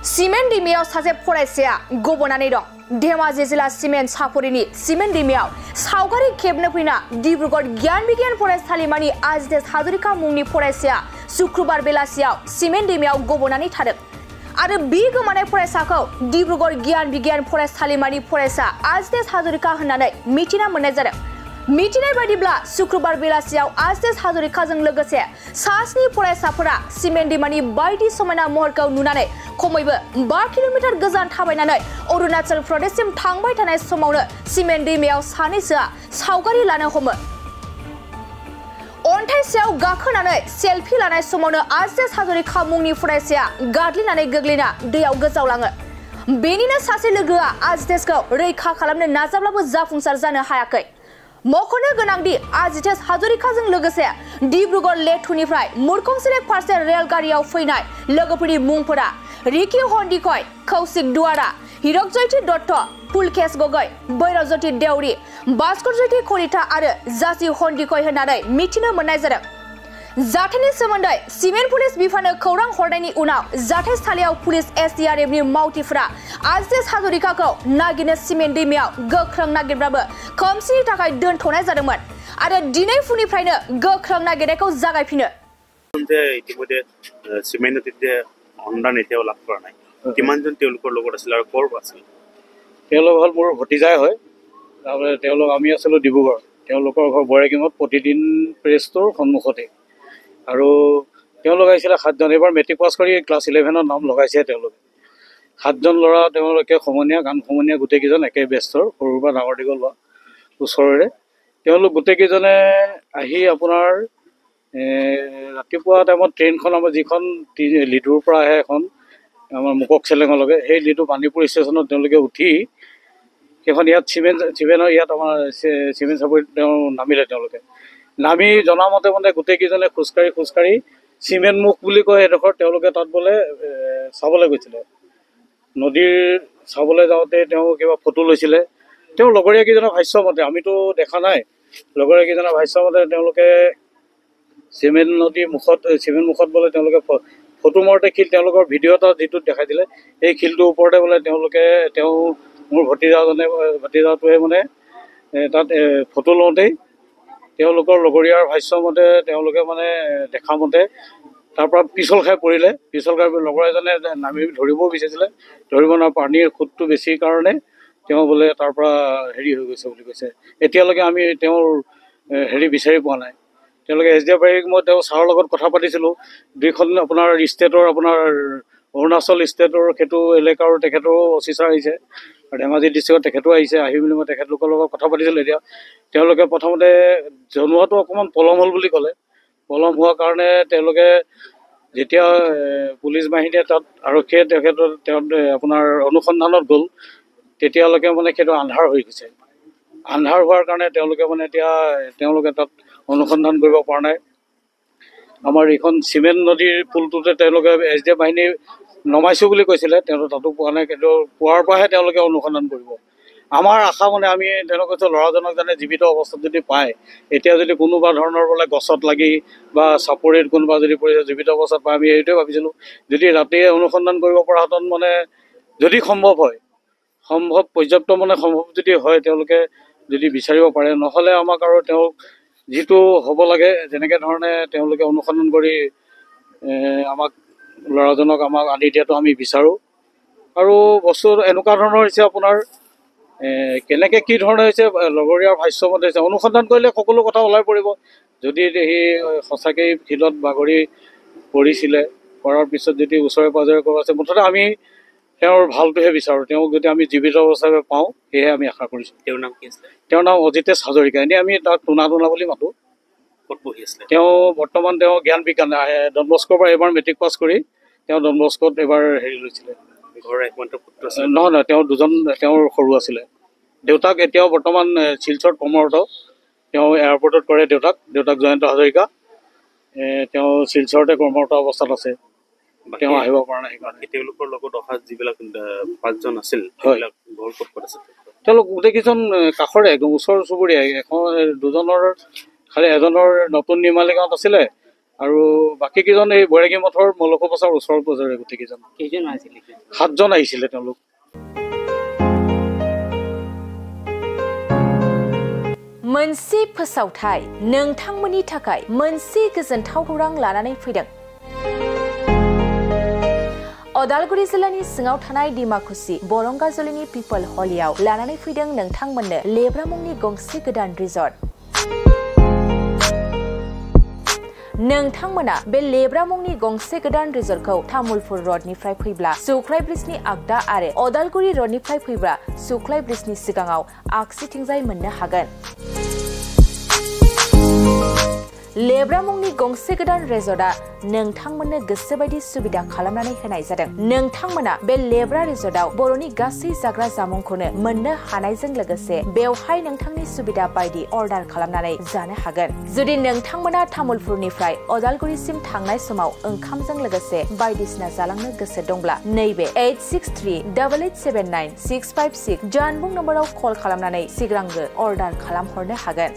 Cement दैमायाव सासे फरायसाया गबनानै दं। धेमाजि जिल्ला सिमेन्ट सापरिनि सिमेन्ट दैमायाव सावगारि खेबनो फैना डिब्रुगढ़ गियान बिगियान फरायसालिमानि आजितेश हाजरिका मुंनि फरायसाया शुक्रबार बेलासियाव सिमेन्ट दैमायाव गबनानै थादों आरो बे गोमानाय फरायसाखौ डिब्रुगढ़ गियान बिगियान फरायसालिमानि फरायसा आजितेश हाजरिका होननानै मिथिना मोननाय जादों। मिथिनाय बायदिब्ला शुक्रबार बेलासियाव आजितेश हाजरिकाजों लोगोसे सास्नि फरायसाफोरा सिमेन्ट दैमानि बायदि समायना महरखौ नुनानै खमैबो 5 किल'मिटार गोजान थाबायनानै अरुणाचल प्रदेशसिम थांबाय थानाय समावनो सिमेन्ट दैमायाव सानैसोआ सावगारि लानो हमो। अन्थाइ सायाव गाखोनानै सेलफि लानाय समावनो आजितेश हाजरिका मुंनि फरायसाया गादलिनानै गोग्लैना दैयाव गोजावलाङो। बेनिनो सासे लोगोआ आजितेशखौ रैखा खालामनो नाजाब्लाबो जाफुंसार जानो हायाखै। मख'नो गोनांदि आजितेश हाजरिकाजों लोगोसे डिब्रुगढ़ लेथुनिफ्राय मुरखंसेलेक फारसे रेलगारियाव फैनाय लोगोफोरनि मुंफोरा रिकी हन्डिकय, कौशिक दुवारा, हिरकज्योति दत्त, पुलकेश गगৈ, बैरवज्योति देउरी, भास्करज्योति कलिता आरो जासि हन्डिकय होननानै मिथिनो मोननाय जादों। जाथायनि सोमोन्दै सिमेन्ट पुलिस बिफाननो खौरां हरनायनि उनाव जाथायसालियाव पुलिस एसडीआरएफनि मावथिफोरा आजितेश हाजरिकाखौ नागिरनो सिमेन्ट दैमायाव गोख्रों नागिरब्लाबो खोमसिनि थाखाय दोनथ'नाय जादोंमोन आरो दिनै फुंनिफ्रायनो गोख्रों नागिरनायखौ जागायफिनो। ইতিমধ্যে সিমেন্ট নদীতে অনুদান এতিয়াও লাভ কৰা নাই। কিমানজন তেওঁলোকৰ লগত আছিল আৰু ক'ৰ আছিল? তেওঁলোক হ'ল মোৰ ভতিজাই হয়। তাৰপৰা তেওঁলোক আমি আছিলোঁ ডিব্ৰুগড়। তেওঁলোকৰ ঘৰ বৰেগিঙত প্ৰতিদিন প্ৰেছটোৰ সন্মুখতে। আৰু তেওঁলোক আহিছিলে 7জন। এইবাৰ মেট্ৰিক পাছ কৰি ক্লাছ 11ত নাম লগাইছে তেওঁলোকে। 7জন ল'ৰা তেওঁলোকে সমনীয়া গান সমনীয়া গোটেইকেইজন একে বেষ্টৰ সৰুৰ পৰা ডাঙৰ দীঘল হোৱা ওচৰৰে। তেওঁলোক গোটেইকেইজনে আহি আপোনাৰ ৰাতিপুৱা টাইমত ট্ৰেইনখন আমাৰ যিখন লিডুৰ পৰা আহে এখন আমাৰ মুককচেলেঙলৈকে, সেই লিডু বাণীপুৰ ষ্টেচনত তেওঁলোকে উঠি সেইখন ইয়াত চিমেণ্টৰ ইয়াত আমাৰ চিমেণ্ট চাপৰিত নামিলে। তেওঁলোকে নামি জনামতে মানে গোটেইকেইজনে খোজকাঢ়ি চিমেণ্ট মুখ বুলি কয় সেইডোখৰ তেওঁলোকে তাত বোলে চাবলৈ গৈছিলে। নদীৰ চাবলৈ যাওঁতে তেওঁ কিবা ফটো লৈছিলে। তেওঁ লগৰীয়াকেইজনৰ ভাষ্যমতে, আমিতো দেখা নাই, লগৰীয়াকেইজনৰ ভাষ্যমতে তেওঁলোকে চিমেণ্ট মুখত বোলে তেওঁলোকে ফটো মাৰোঁতে শিল তেওঁলোকৰ ভিডিঅ' এটা যিটোত দেখাই দিলে সেই শিলটোৰ ওপৰতে বোলে তেওঁ মোৰ ভতিজাটোৱে মানে তাত ফটো লওঁতেই তেওঁলোকৰ লগৰীয়াৰ ভাষ্যমতে তেওঁলোকে মানে দেখামতে তাৰ পৰা পিছল খাই পৰিলে। পিছল খাই লগৰ এজনে নামি ধৰিবও বিচাৰিছিলে, ধৰিব নোৱাৰা পানীৰ সোঁতটো বেছি কাৰণে তেওঁ বোলে তাৰ পৰা হেৰি হৈ গৈছে বুলি কৈছে। এতিয়ালৈকে আমি তেওঁৰ বিচাৰি পোৱা নাই। তেওঁলোকে SDF মই তেওঁ ছাৰৰ লগত কথা পাতিছিলোঁ। দুইখন আপোনাৰ ষ্টেটৰ আপোনাৰ অৰুণাচল ষ্টেটৰ সেইটো এলেকাৰ তেখেতৰো অফিচাৰ আহিছে আৰু ধেমাজি ডিষ্ট্ৰিক্টৰ তেখেতো আহিছে। আহি মেলি মই তেখেতলোকৰ লগত কথা পাতিছিলোঁ। এতিয়া তেওঁলোকে প্ৰথমতে জনোৱাটো অকণমান পলম হ'ল বুলি ক'লে। পলম হোৱাৰ কাৰণে তেওঁলোকে যেতিয়া পুলিচ বাহিনীয়ে তাত আৰক্ষীয়ে তেওঁ আপোনাৰ অনুসন্ধানত গ'ল তেতিয়ালৈকে মানে সেইটো আন্ধাৰ হৈ গৈছে। আন্ধাৰ হোৱাৰ কাৰণে তেওঁলোকে মানে এতিয়া তেওঁলোকে তাত অনুসন্ধান কৰিব পৰা নাই। আমাৰ এইখন চিমেণ্ট নদীৰ পুলটোতে তেওঁলোকে SDF বাহিনী নমাইছোঁ বুলি কৈছিলে, তেওঁ তাতো পোৱা নাই। কিন্তু পোৱাৰ পৰাহে তেওঁলোকে অনুসন্ধান কৰিব। আমাৰ আশা মানে আমি তেওঁলোকে কৈছোঁ ল'ৰাজনক যেনে জীৱিত অৱস্থাত যদি পায়, এতিয়া যদি কোনোবা ধৰণৰ বোলে গছত লাগি বা চাপৰিত কোনোবা যদি পৰিছে জীৱিত অৱস্থাত পায়, আমি এইটোৱে ভাবিছিলোঁ যদি ৰাতিয়ে অনুসন্ধান কৰিব পৰাহেঁতেন মানে যদি পৰ্যাপ্ত মানে সম্ভৱ যদি হয় তেওঁলোকে যদি বিচাৰিব পাৰে, নহ'লে আমাক আৰু তেওঁক যিটো হ'ব লাগে যেনেকৈ ধৰণে তেওঁলোকে অনুসন্ধান কৰি ল'ৰাজনক আমাক আনি দিয়াটো আমি বিচাৰোঁ। আৰু বস্তু এনেকুৱা ধৰণৰ হৈছে আপোনাৰ কেনেকৈ কি ধৰণে হৈছে লগৰীয়াৰ ভাষ্যমতে হৈছে। অনুসন্ধান কৰিলে সকলো কথা ওলাই পৰিব। যদি সি সঁচাকৈ শিলত বাগৰি পৰিছিলে, কৰাৰ পিছত যদি ওচৰে পাঁজৰে ক'ৰবাত আছে, মুঠতে আমি তেওঁৰ ভালটোহে বিচাৰোঁ। তেওঁক যদি আমি জীৱিত অৱস্থাৰে পাওঁ সেয়েহে আমি আশা কৰিছোঁ। তেওঁৰ নাম কি আছিলে? তেওঁৰ নাম অজিতেশ হাজৰিকা। এনেই আমি তাক টোনা বুলি মাতোঁ। ক'ত পঢ়ি আছিলে? বৰ্তমান তেওঁ জ্ঞান বিজ্ঞান ডন বস্কোৰ পৰা এইবাৰ মেট্ৰিক পাছ কৰি তেওঁ ডন বস্কোত এইবাৰ লৈছিলে। ঘৰৰ একমাত্ৰ পুত্ৰ আছিল? নহয়, তেওঁ দুজন তেওঁৰ সৰু আছিলে। দেউতাক এতিয়াও বৰ্তমান শিলচৰত কৰ্মৰত। তেওঁ এয়াৰপৰ্টত কৰে দেউতাক জয়ন্ত হাজৰিকা। তেওঁ শিলচৰতে কৰ্মৰত অৱস্থাত আছে। তেওঁ আহিব পৰা নাই সেইকাৰণে। তেওঁলোকৰ লগত অহা যিবিলাক 5জন আছিল সেইবিলাক ঘৰ ক'ত আছে? তেওঁলোক গোটেইকেইজন কাষৰে একদম ওচৰ চুবুৰীয়া। দুজনৰ খালি এজনৰ নতুন নিৰ্মালী গাঁৱত আছিলে আৰু বাকী কেইজন এই বৈৰাগী মঠৰ মলকোপচাৰ ওচৰৰ পাজৰে গোটেইকেইজন। কেইজন আছিল? 7জন আহিছিলে তেওঁলোক। मोनसे फोसावथाय नोंथांमोननि थाखाय मोनसे गोजोनथाव खौरां लानानै फैदों। अदालगुरि जिल्लानि सिङाव थानाय डिमाकुसि बरंगाजुलिनि पिपल हलियाव लानानै फैदों नोंथांमोननो लेब्रा मुंनि गंसे गोदान रिजर्ट। नोंथांमोना बे लेब्रा मुंनि गंसे गोदान रिजर्टखौ तामुलपुर रडनिफ्राय फैब्ला सुख्लाय ब्रिजनि आगदा आरो अदालगुरि रडनिफ्राय फैब्ला सुख्लाय ब्रिजनि सिगाङाव आगसिथिंजाय मोननो हागोन। लेब्रा मुंनि गंसे गोदान रिजर्टआ नोंथांमोननो गोसोबायदि सुबिदा खालामनानै होनाय जादों। नोंथांमोना बे लेब्रा रिजर्टआव बर'नि गासै जाग्रा जामुंखौनो मोननो हानायजों लोगोसे बेवहाय नोंथांनि सुबिदा बायदि अर्डार खालामनानै जानो हागोन। जुदि नोंथांमोना तामुलपुरनिफ्राय अदालगुरिसिम थांनाय समाव ओंखामजों लोगोसे बायदिसिना जालांनो गोसो दंब्ला नैबे 8638879656 जानबुं नम्बराव कल खालामनानै सिगांग्रो अर्डार खालामहरनो हागोन।